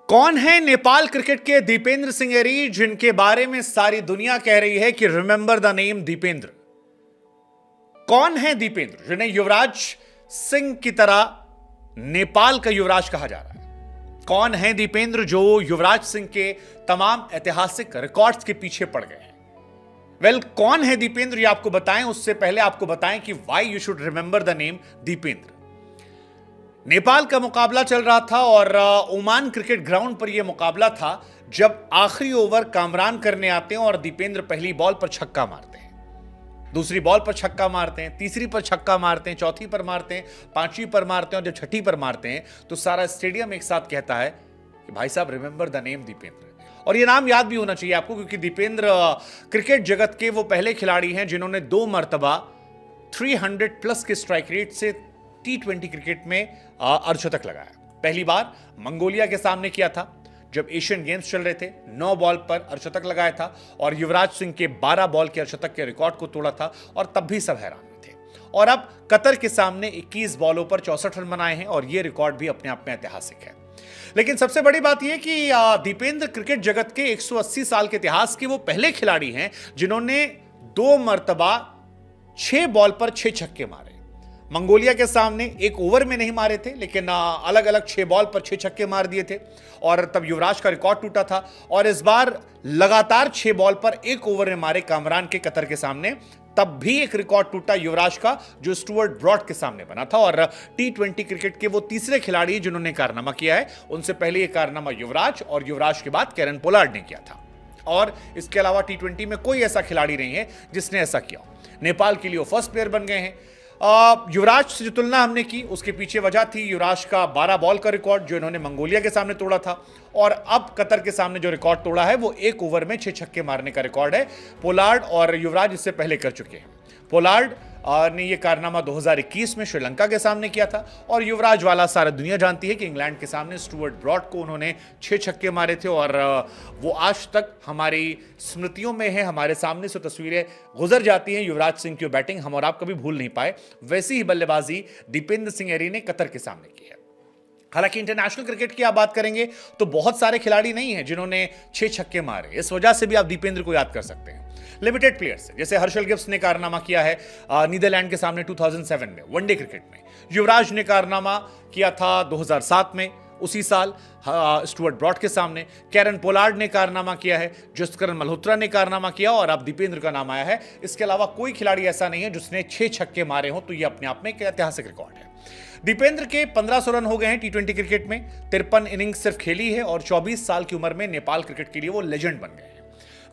कौन है नेपाल क्रिकेट के दीपेंद्र सिंह एरी, जिनके बारे में सारी दुनिया कह रही है कि रिमेंबर द नेम दीपेंद्र। कौन है दीपेंद्र, जिन्हें युवराज सिंह की तरह नेपाल का युवराज कहा जा रहा है? कौन है दीपेंद्र जो युवराज सिंह के तमाम ऐतिहासिक रिकॉर्ड्स के पीछे पड़ गए हैं? कौन है दीपेंद्र, ये आपको बताएं। उससे पहले आपको बताएं कि why you should remember the name Dipendra. Nepal का मुकाबला चल रहा था और ओमान क्रिकेट ग्राउंड पर यह मुकाबला था, जब आखिरी ओवर कामरान करने आते हैं और दीपेंद्र पहली बॉल पर छक्का मारते हैं, दूसरी बॉल पर छक्का मारते हैं, तीसरी पर छक्का मारते हैं, चौथी पर मारते हैं, पांचवी पर मारते हैं और जब छठी पर मारते हैं तो सारा स्टेडियम एक साथ कहता है कि भाई साहब रिमेंबर द नेम दीपेंद्र। और यह नाम याद भी होना चाहिए आपको, क्योंकि दीपेंद्र क्रिकेट जगत के वो पहले खिलाड़ी हैं जिन्होंने 2 मरतबा 300 प्लस के स्ट्राइक रेट से T20 क्रिकेट में अर्धशतक लगाया। पहली बार मंगोलिया के सामने किया था जब एशियन गेम्स चल रहे थे, 9 बॉल पर अर्धशतक लगाया था और युवराज सिंह के 12 बॉल के अर्धशतक के रिकॉर्ड को तोड़ा था और तब भी सब हैरान थे। और अब कतर के सामने 21 बॉलों पर 64 रन बनाए हैं और यह रिकॉर्ड भी अपने आप में ऐतिहासिक है। लेकिन सबसे बड़ी बात यह कि दीपेंद्र क्रिकेट जगत के 180 साल के इतिहास के वो पहले खिलाड़ी हैं जिन्होंने 2 मरतबा 6 बॉल पर 6 छक्के मारे। मंगोलिया के सामने 1 ओवर में नहीं मारे थे, लेकिन अलग अलग 6 बॉल पर 6 छक्के मार दिए थे और तब युवराज का रिकॉर्ड टूटा था। और इस बार लगातार 6 बॉल पर 1 ओवर में मारे कामरान के कतर के सामने, तब भी एक रिकॉर्ड टूटा युवराज का जो स्टुअर्ट ब्रॉड के सामने बना था। और T20 क्रिकेट के वो तीसरे खिलाड़ी जिन्होंने कारनामा किया है। उनसे पहले यह कारनामा युवराज और युवराज के बाद कैरन पोलार्ड ने किया था। और इसके अलावा T20 में कोई ऐसा खिलाड़ी नहीं है जिसने ऐसा किया। नेपाल के लिए वो फर्स्ट प्लेयर बन गए हैं। युवराज से जो तुलना हमने की उसके पीछे वजह थी युवराज का 12 बॉल का रिकॉर्ड जो इन्होंने मंगोलिया के सामने तोड़ा था, और अब कतर के सामने जो रिकॉर्ड तोड़ा है वो 1 ओवर में 6 छक्के मारने का रिकॉर्ड है। पोलार्ड और युवराज इससे पहले कर चुके हैं। पोलार्ड ने यह कारनामा 2021 में श्रीलंका के सामने किया था और युवराज वाला सारा दुनिया जानती है कि इंग्लैंड के सामने स्टुअर्ट ब्रॉड को उन्होंने 6 छक्के मारे थे और वो आज तक हमारी स्मृतियों में है। हमारे सामने से तस्वीरें गुजर जाती हैं युवराज सिंह की बैटिंग हम और आप कभी भूल नहीं पाए। वैसी ही बल्लेबाजी दीपेंद्र सिंह एरी ने कतर के सामने की है। हालांकि इंटरनेशनल क्रिकेट की आप बात करेंगे तो बहुत सारे खिलाड़ी नहीं हैं जिन्होंने 6 छक्के मारे। इस वजह से भी आप दीपेंद्र को याद कर सकते हैं। लिमिटेड प्लेयर्स जैसे हर्षल गिब्स ने कारनामा किया है नीदरलैंड के सामने 2007 में वनडे क्रिकेट में। युवराज ने कारनामा किया था 2007 में, उसी साल स्टुअर्ट ब्रॉड के सामने। कैरन पोलार्ड ने कारनामा किया है, जसकरण मल्होत्रा ने कारनामा किया और अब दीपेंद्र का नाम आया है। इसके अलावा कोई खिलाड़ी ऐसा नहीं है जिसने 6 छक्के मारे हो, तो यह अपने आप में एक ऐतिहासिक रिकॉर्ड है। दीपेंद्र के 1500 रन हो गए हैं T20 क्रिकेट में। 53 इनिंग्स सिर्फ खेली है और 24 साल की उम्र में नेपाल क्रिकेट के लिए वो लेजेंड बन गए हैं।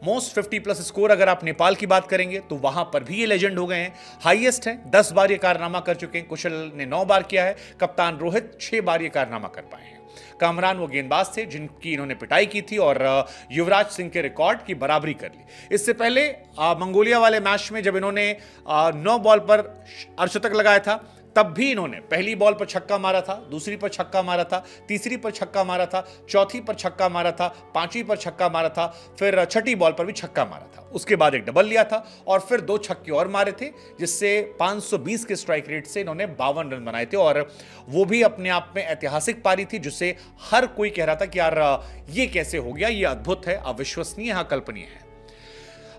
मोस्ट 50 प्लस स्कोर अगर आप नेपाल की बात करेंगे तो वहां पर भी ये लेजेंड हो गए हैं। हाईएस्ट है, 10 बार ये कारनामा कर चुके हैं। कुशल ने 9 बार किया है। कप्तान रोहित 6 बार ये कारनामा कर पाए हैं। कामरान वो गेंदबाज थे जिनकी इन्होंने पिटाई की थी और युवराज सिंह के रिकॉर्ड की बराबरी कर ली। इससे पहले मंगोलिया वाले मैच में जब इन्होंने 9 बॉल पर अर्धशतक लगाया था, तब भी इन्होंने पहली बॉल पर छक्का मारा था, दूसरी पर छक्का मारा था, तीसरी पर छक्का मारा था, चौथी पर छक्का मारा था, पांचवी पर छक्का मारा था, फिर छठी बॉल पर भी छक्का मारा था। उसके बाद एक डबल लिया था और फिर 2 छक्के और मारे थे, जिससे 520 के स्ट्राइक रेट से इन्होंने 52 रन बनाए थे। और वो भी अपने आप में ऐतिहासिक पारी थी, जिससे हर कोई कह रहा था कि यार ये कैसे हो गया, ये अद्भुत है, अविश्वसनीय है, अकल्पनीय है।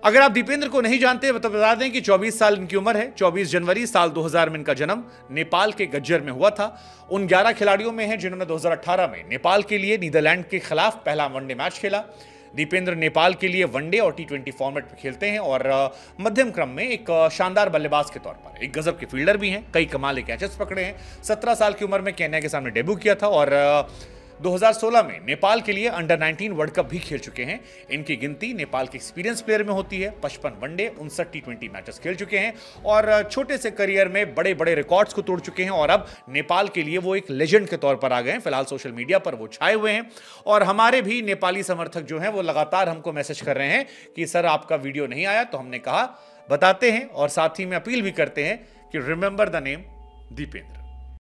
अगर आप दीपेंद्र को नहीं जानते तो बता दें कि 24 साल इनकी उम्र है। 24 जनवरी साल 2000 में इनका जन्म नेपाल के गज्जर में हुआ था। उन 11 खिलाड़ियों में हैं जिन्होंने 2018 में नेपाल के लिए नीदरलैंड के खिलाफ पहला वनडे मैच खेला। दीपेंद्र नेपाल के लिए वनडे और T20 फॉर्मेट में खेलते हैं और मध्यम क्रम में एक शानदार बल्लेबाज के तौर पर एक गजब के फील्डर भी हैं। कई कमाल के कैचेस पकड़े हैं। 17 साल की उम्र में केन्या के सामने डेब्यू किया था और 2016 में नेपाल के लिए अंडर 19 वर्ल्ड कप भी खेल चुके हैं। इनकी गिनती नेपाल के एक्सपीरियंस प्लेयर में होती है। 55 वनडे, 59 T20 मैचेस खेल चुके हैं और छोटे से करियर में बड़े बड़े रिकॉर्ड्स को तोड़ चुके हैं और अब नेपाल के लिए वो एक लेजेंड के तौर पर आ गए हैं। फिलहाल सोशल मीडिया पर वो छाए हुए हैं और हमारे भी नेपाली समर्थक जो हैं वो लगातार हमको मैसेज कर रहे हैं कि सर आपका वीडियो नहीं आया, तो हमने कहा बताते हैं और साथ ही में अपील भी करते हैं कि रिमेंबर द नेम दीपेंद्र।